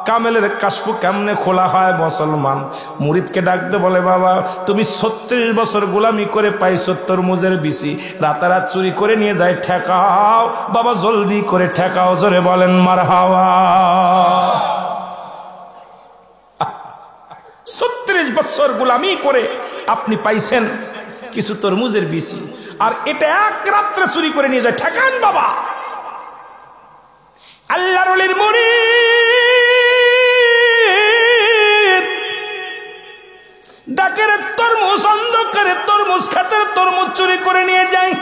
কামেলের কাশফু কেমনে খোলা হয় মুসলমান। মুরিদকে ডাকতে বলে, বাবা তুমি 36 বছর গোলামি করে পাইছো তরমুজের বিচি, রাতারাত চুরি করে নিয়ে যায়, ঠেকাও বাবা, জলদি করে ঠেকাও। জোরে বলেন মারহাবা। 36 বছর গোলামি করে আপনি পাইছেন কিছু তরমুজের বিচি, আর এটা এক রাত্রে চুরি করে নিয়ে যায়, ঠেকান বাবা। আল্লাহর ওলির মুরিদ ডাকের তরমুজ, অন্ধকারে তরমুজ খাতের তরমুজ চুরি করে নিয়ে যায়।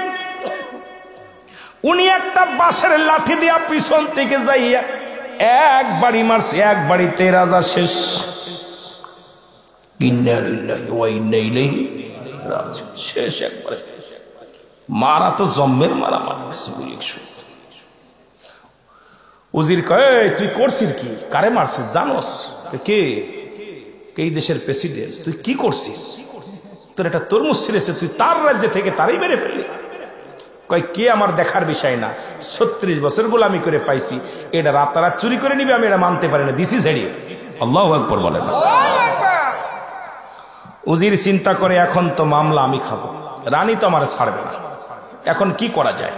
উনি একটা বাঁশের লাঠি দিয়া পিছন থেকে যাইয়া এক বাড়ি মারছে, এক বাড়িতে রাজা শেষ। শেষ একবারে মারা তো জম্মের মারা মারছে। উজির কয়, তুই করছিস কি, কারে মারছিস জানোস? কে? এই দেশের প্রেসিডেন্ট। তুই কি করছিস? তোর একটা তরমুজ ছিঁড়েছে, তুই তার রাজ্যে থেকে তারই মেরে ফেললি। কয় কে আমার দেখার বিষয় না, 36 বছর গোলামি করে পাইছি, এটা রাতারাত চুরি করে নিবে আমি এটা মানতে পারি না, দিছি ঝেড়িয়ে। আল্লাহু আকবার বলেন। উজির চিন্তা করে, এখন তো মামলা আমি খাবো, রানী তো আমার ছাড়বে না, এখন কি করা যায়?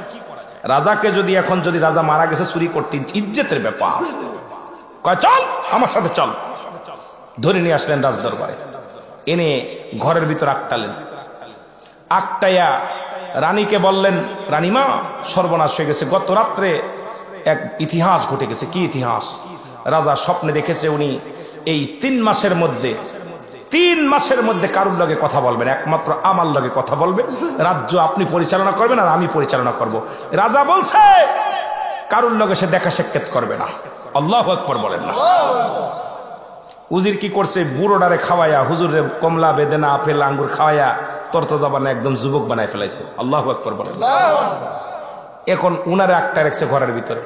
রাজাকে যদি এখন যদি রাজা মারা গেছে চুরি করতে, ইজ্জতের ব্যাপার, কয় চল আমার সাথে চল। ধরে নিয়ে আসলেন রাজ দরবারে, এনে ঘরের ভিতর আটটালেন। আটটাইয়া রানীকে বললেন, রানীমা সর্বনাশ হয়ে গেছে, গত রাত্রে এক ইতিহাস ঘটে গেছে। কি ইতিহাস? রাজা স্বপ্নে দেখেছে উনি এই 3 মাসের মধ্যে কারুর লগে কথা বলবেন, একমাত্র আমার লগে কথা বলবে, রাজ্য আপনি পরিচালনা করবেন আর আমি পরিচালনা করব। রাজা বলছে কারুর লগে সে দেখা সাক্ষাৎ করবে না। আল্লাহু আকবার বলেন না। উজির কি করছে, বুড়োডারে খাওয়াইয়া, হুজুরে কমলা বেদেনা আপেল আঙ্গুর খাওয়াইয়া তরতাজা বানায় একদম যুবক বানায় ফেলাইছে। আল্লাহু আকবার বলেন। এখন উনারে আটটা রাখছে ঘরের ভিতরে।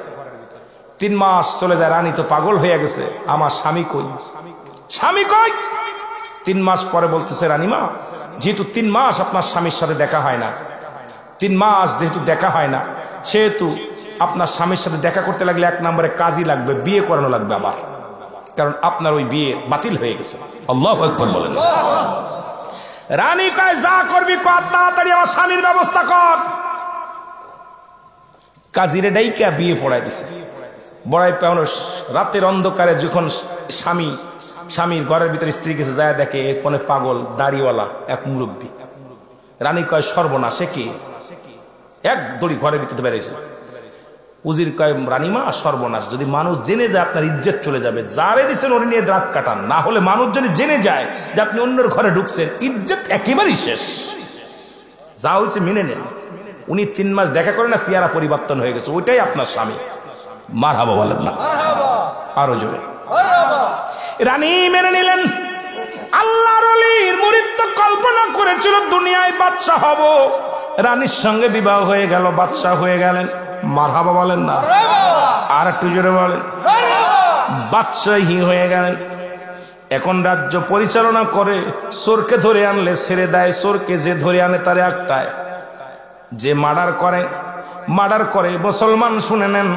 3 মাস চলে যায়, রানী তো পাগল হয়ে গেছে, আমার স্বামী কই, স্বামী কই। 3 মাস পরে বলতেছে, রানীমা যেহেতু 3 মাস আপনার স্বামীর সাথে দেখা হয় না, 3 মাস যেহেতু দেখা হয় না, সেহেতু আপনার স্বামীর সাথে দেখা করতে লাগলে 1 নম্বরে কাজী লাগবে, বিয়ে করানো লাগবে আবার, কারণ আপনার ওই বিয়ে বাতিল হয়ে গেছে। আল্লাহু আকবার বলেন। রানী কয় যা করবি কর, তাড়াতাড়ি আমার স্বামীর ব্যবস্থা কর। কাজীরে ডাইকা বিয়ে পড়াই দিছে। বড়াই পাওয়ানো রাতের অন্ধকারে যখন স্বামীর ঘরের ভিতরে স্ত্রী গেছে, যায় দেখে কোনে পাগল দাড়িওয়ালা এক মুরব্বী। রানী কয় সর্বনাশে কি, এক দড়ি ঘরের ভিতরে বেরিয়েছে। উজির কয় রানীমা সর্বনাশ, যদি মানুষ জেনে যায় আপনার ইজ্জত চলে যাবে, যারে দিচ্ছেন ওরে নিয়ে রাত কাটান, না হলে মানুষ যদি জেনে যায় যে আপনি অন্যের ঘরে ঢুকছেন, ইজ্জত একেবারেই শেষ। যা হয়েছে মেনে নেন। উনি 3 মাস দেখা করে না, চেহারা পরিবর্তন হয়ে গেছে, ওইটাই আপনার স্বামী। মারহাবা বলেন না আরো জোরে। রানী মেনে নিলেন। আল্লাহর ওলির মুরিদ তো কল্পনা করেছিল দুনিয়ায় বাদশা হব, রানীর সঙ্গে বিবাহ হয়ে গেল, বাদশা হয়ে গেলেন। মারহাবা বলেন না আর একটু জোরে বলেন। বাদশাহী হয়ে গেলেন। এখন রাজ্য পরিচালনা করে। চোরকে ধরে আনলে ছেড়ে দেয়, চোরকে যে ধরে আনে তারে একটায়, যে মার্ডার করে মুসলমান শুনে নেন,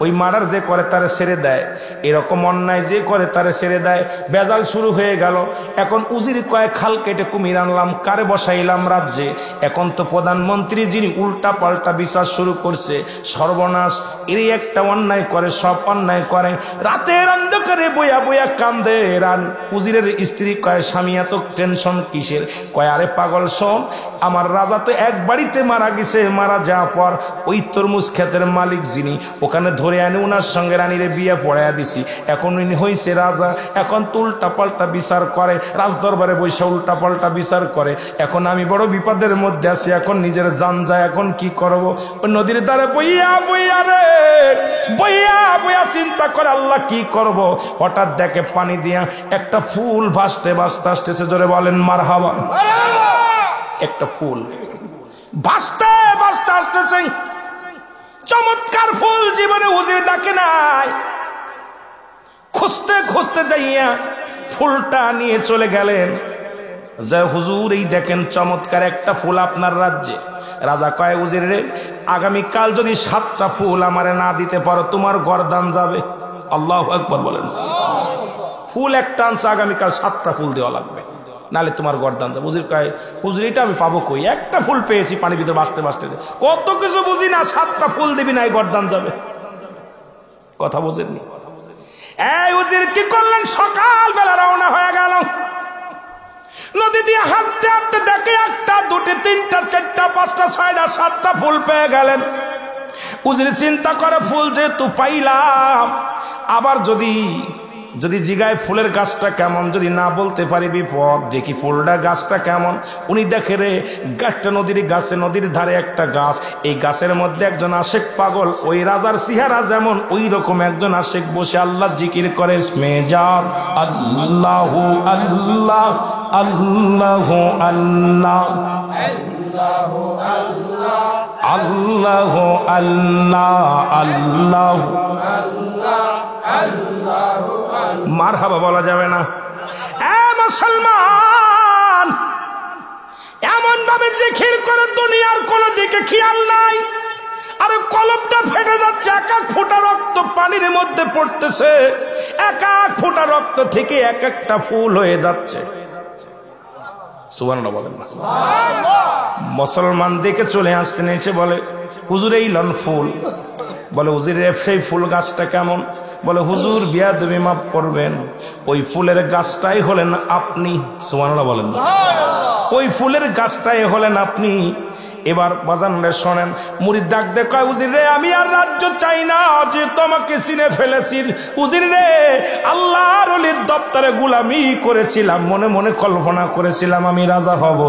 ওই মার্ডার যে করে তারে ছেড়ে দেয়, এরকম অন্যায় যে করে তারে ছেড়ে দেয়। বেজাল শুরু হয়ে গেল। এখন উজির কয় খাল কেটে কুমির আনলাম, কারে বসাইলাম রাজ্যে। এখন তো প্রধানমন্ত্রী যিনি উল্টা পাল্টা বিচার শুরু করছে। সর্বনাশ, এরই একটা অন্যায় করে, সব অন্যায় করে। রাতের অন্ধকারে বইয়া বইয়া কান্দে। উজিরের স্ত্রী কয় স্বামী এত টেনশন কিসের? কয় আরে পাগল শোন, আমার রাজা তো এক বাড়িতে মারা গেছে, মারা যাওয়ার পর ওই তরমুজ ক্ষেতের মালিক যিনি, ওখানে ধরে আনি উনার সঙ্গে রানীরে বিয়ে পড়াইয়া দিছি। এখন উনি হয়েছে রাজা, এখন তো উল্টা পাল্টা বিচার করে, রাজদরবারে বসে উল্টা পাল্টা বিচার করে। এখন আমি বড় বিপদের মধ্যে আছি, এখন নিজের জান যায়, এখন কি করব? নদীর ধারে বইয়া বইয়া রে বইয়া বইয়া চিন্তা করে আল্লাহ কি করব। হঠাৎ দেখে পানি দিয়া একটা ফুল ভাসতে ভাসতে আসতেছে। জোরে বলেন মারহাবা। একটা ফুল ভাসতে ভাসতে আসতেছে, চমৎকার ফুল, জীবনে উজির দেখে নাই। খুঁজতে খুঁজতে যাইয়া ফুলটা নিয়ে চলে গেলেন। যে হুজুর এই দেখেন চমৎকার একটা ফুল আপনার রাজ্যে। রাজা কয় উজির রে, আগামীকাল যদি 7টা ফুল আমারে না দিতে পারো তোমার গরদান যাবে। আল্লাহু আকবার বলেন। ফুল একটা আনছে, আগামীকাল 7টা ফুল দেওয়া লাগবে, নালে তোমার গরদান যাবে। উজির কয় হুজুর এটা আমি পাবো কই, একটা ফুল পেয়েছি পানির ভিতরে ভাসতে ভাসতে, কত কিছু বুঝি না, 7টা ফুল দিবি না, গরদান যাবে। কথা বোঝেননি? এই উজির কি করলেন, সকাল বেলা রওনা হয়ে গেল। নদী দিয়ে হাঁটতে হাঁটতে দেখে 1টা 2টা 3টা 4টা 5টা 6টা 7টা ফুল পেয়ে গেলেন। উজির চিন্তা করে ফুল যেহেতু পাইলাম, আবার যদি জিগায় ফুলের গাছটা কেমন, যদি না বলতে পারি বিপদ, দেখি ফুলটা গাছটা কেমন। উনি দেখে রে গাছটা নদীর গাছে, নদীর ধারে একটা গাছ, এই গাছের মধ্যে একজন আশেক পাগল, ওই রাজার চেহারা যেমন ওই রকম একজন আশেক বসে আল্লাহ জিকির করে। মেজার আল্লাহু আল্লাহ আল্লাহু আল্লাহ আল্লাহু আল্লাহ আল্লাহু মারহাবা বলা যাবে না। মুসলমান এমন ভাবে জিকির করে দুনিয়ার কোন দিকে খেয়াল নাই, আর কলবটা ফেটে যাচ্ছে, এক এক ফোঁটা রক্ত পানির মধ্যে পড়তেছে, এক এক ফোঁটা রক্ত থেকে এক একটা ফুল হয়ে যাচ্ছে। সুবহানাল্লাহ বলেন না। মুসলমান দেখে চলে আসতেন, এসে বলে হুজুর এই লন ফুল। বলে হুজুর সেই ফুল গাছটা কেমন? বলে হুজুর বিয়াদবি মাফ করবেন, ওই ফুলের গাছটাই হলেন আপনি। সুবহানাল্লাহ বলেন। ওই ফুলের গাছটাই হলেন আপনি। এবার বাজানরে শোনেন, মুরিদ ডাক দে কয়, উজির রে আমি আর রাজ্য চাই না, যে তোমাকে চিনে ফেলেছি। উজির রে আল্লাহর ওলির দপ্তরে গোলামি করেছিলাম, মনে মনে কল্পনা করেছিলাম আমি রাজা হব।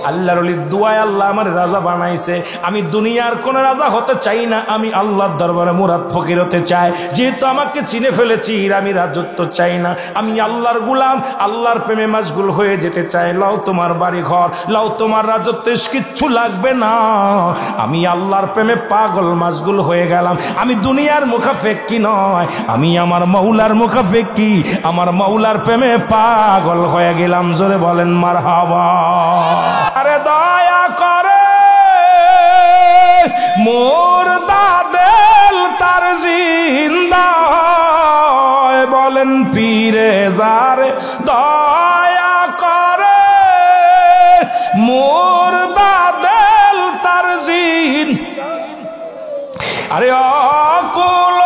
আল্লাহর ওলির দুয়ায় আল্লাহ আমার রাজা বানাইছে। আমি দুনিয়ার কোন রাজা হতে চাই না, আমি আল্লাহর দরবারে মুরাদ ফকির হতে চাই। যেহেতু আমাকে চিনে ফেলেছি, আমি রাজত্ব চাই না, আমি আল্লাহর গোলাম, আল্লাহর প্রেমে মাশগুল হয়ে যেতে চাই। লাও তোমার বাড়ি ঘর, লাও তোমার রাজত্ব, কিচ্ছু লাগবে না, আমি আল্লাহর প্রেমে পাগল মাশগুল হয়ে গেলাম। আমি দুনিয়ার মুখাফেক্কি নয়, আমি আমার মৌলার মুখাফেক্কি, আমার মৌলার প্রেমে পাগল হয়ে গেলাম। জোরে বলেন মারহাবা। আরে দয়া করে মোর দাদেল তার জিন্দা, বলেন পীরে দারে দয়া করে মোর দাদেল তার জিন। আরে অকুল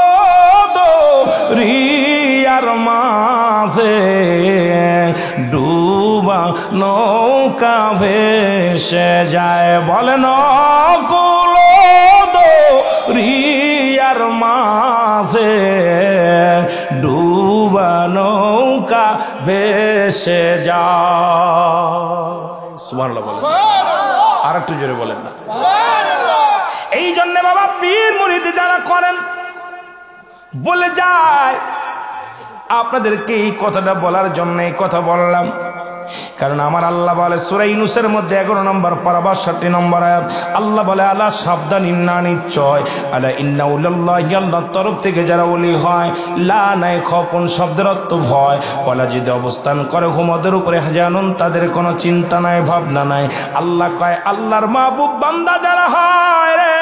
রিয়ার মাঝে ডুবা নৌকা ভেসে যায়, বলেন অকুল রিয়ার মাঝে ডুবা নৌকা ভেসে যায়। সুবহানাল্লাহ বলেন, আর একটু জোরে বলেন না। এই জন্য বাবা পীর মুরিদ যারা করেন বলে যায়, আপনাদেরকে এই কথাটা বলার জন্য এই কথা বললাম, কারণ আমার আল্লাহ বলে সূরা ইউনূসের মধ্যে 11 নম্বর পারা 62 নম্বর আয়াত, আল্লাহ বলে আলা সাবধান, ইন্না নিশ্চয়, আলা ইন্না উল্লাহি, আল্লাহর তরফ থেকে যারা ওলি হয়, লা নাই খফন শব্দের অর্থ ভয়, ওয়ালা যদি অবস্থান করে হুমদের উপরে হাজানুন, তাদের কোনো চিন্তা নাই ভাবনা নাই। আল্লাহ কয় আল্লাহর মাহবুব বান্দা যারা হয় রে,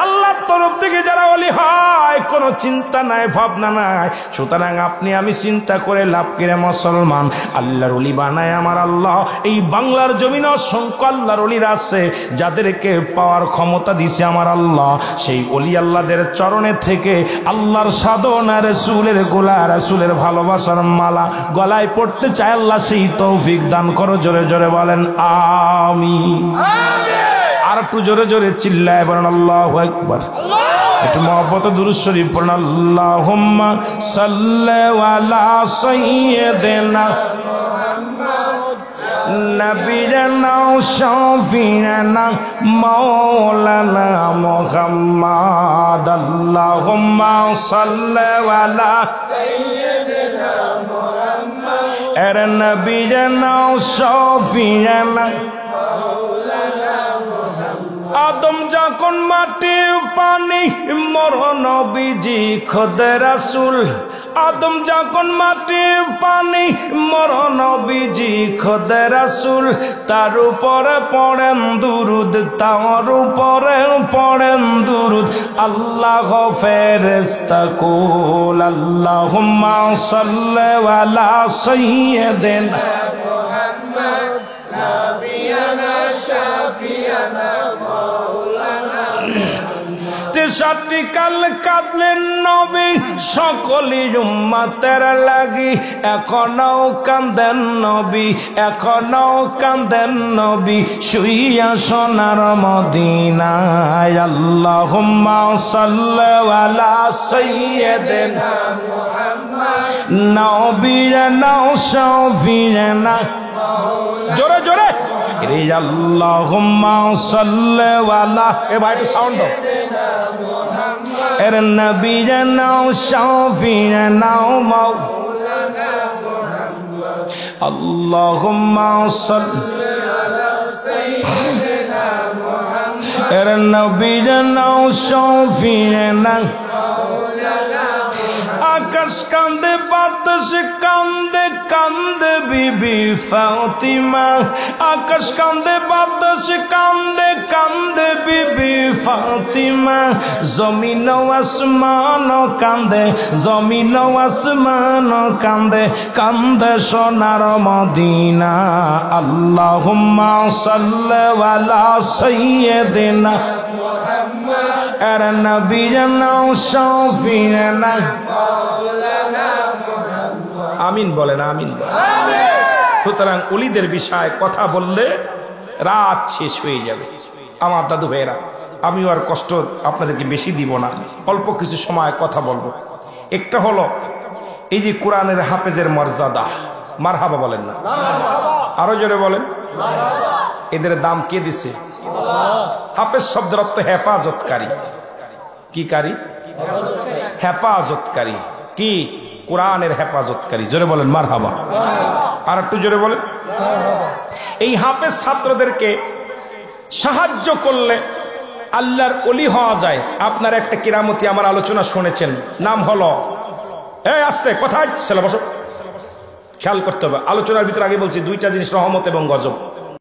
আল্লাহর তরফ থেকে যারা ওলি হয়, কোনো চিন্তা নাই ভাবনা নাই। সুতরাং আপনি আমি চিন্তা করে লাভ করে মুসলমান, আল্লাহর ওলি বানায় আমার আল্লাহ। এই বাংলার জমিনে অসংখ্য আল্লাহর ওলিরা আছে, যাদেরকে পাওয়ার ক্ষমতা দিছে আমার আল্লাহ। সেই ওলি আল্লাহদের চরণে থেকে আল্লাহর সাধনা, রাসূলের গোলা, রাসূলের ভালোবাসার মালা গলায় পড়তে চায় আল্লাহ, সেই তৌফিক দান করো। জোরে জোরে বলেন আমিন। আর একটু জোরে জোরে চিল্লায় বলেন আল্লাহু আকবার। একটু মহব্বত দুরূদ শরীফ পড়েন, আল্লাহুম্মা সাল্লি আলা সাইয়্যিদিনা নবীনা শাফিনা মাওলানা মুহাম্মদ। আল্লাহুম্মা সাল্লি আলা সাইয়্যিদিনা মুহাম্মদ, এর নবীনা শাফিনা মাওলানা মুহাম্মদ। আদম যখন মাটি পানি মর নবীজি খোদা রাসূল, আদম যখন মাটি পানি মর নবীজি খোদা রাসূল, তার উপরে পড়েন দুরুদ, তার উপরে পড়েন দুরুদ আল্লাহ ফেরেশতা কুল। আল্লাহুম্মা সাল্লি আলা সাইয়্যিদিনা মুহাম্মদ নবিয়ানা শাফিয়ানা মাওলানা। তেষট্টি কাল কাঁদলেন নবী সকলি উম্মতের লাগি, এখনো কাঁদেন নবী, এখনো কাঁদেন নবী শুইয়া সোনার মদিনায়। আল্লাহুম্মা সাল্লি আলা সাইয়্যিদিনা মুহাম্মদ নবিয়ানা শাফিয়ানা। জোরে জোরে রে আল্লাহুম্মা সাল্লি আলা, এ ভাই একটু সাউন্ড দাও, এর নবিয়ানা শাফিয়ানা মাওলানা মুহাম্মদ। আল্লাহুম্মা সাল্লি আলা সাইয়্যিদিনা মুহাম্মদ, এর নবিয়ানা শাফিয়ানা মাওলানা। আকাশ কান্দে বাতাস কান্দে কান্দে বিবি ফাতিমা, আকাশ কান্দে বাতাস কান্দে কান্দে বিবি ফাতিমা। জমিন আসমান কান্দে, জমিন আসমান কান্দে, কান্দে সোনার মদিনা। আল্লাহুম্মা সাল্লি আলা সাইয়্যিদিনা মুহাম্মদ, এর নবিয়ানা শাফিয়ানা মাওলানা মুহাম্মদ। আমিন বলেন, আমিন বলেন। সুতরাং ওলিদের বিষয়ে কথা বললে রাত শেষ হয়ে যাবে। আমার দাদু ভাইয়েরা, আমিও আর কষ্ট আপনাদেরকে বেশি দিব না, অল্প কিছু সময় কথা বলবো। একটা হলো এই যে কোরআনের হাফেজের মর্যাদা, মারহাবা বলেন না? আরো জোরে বলেন। এদের দাম কে দিছে? হাফেজ শব্দের অর্থ হেফাজতকারী। কি কারি? হেফাজতকারী। কি? কোরআনের হেফাজতকারী। জোরে বলেন মারহাবা। আর একটু জোরে বলেন। এই হাফেজ ছাত্রদেরকে সাহায্য করলে আল্লাহর ওলি হওয়া যায়। আপনার একটা কিরামতি আমার আলোচনা শুনেছেন, নাম হলো, এই আস্তে কোথায় ছেলে বসো, খেয়াল করতে হবে। আলোচনার ভিতরে আগে বলছি দুইটা জিনিস, রহমত এবং গজব।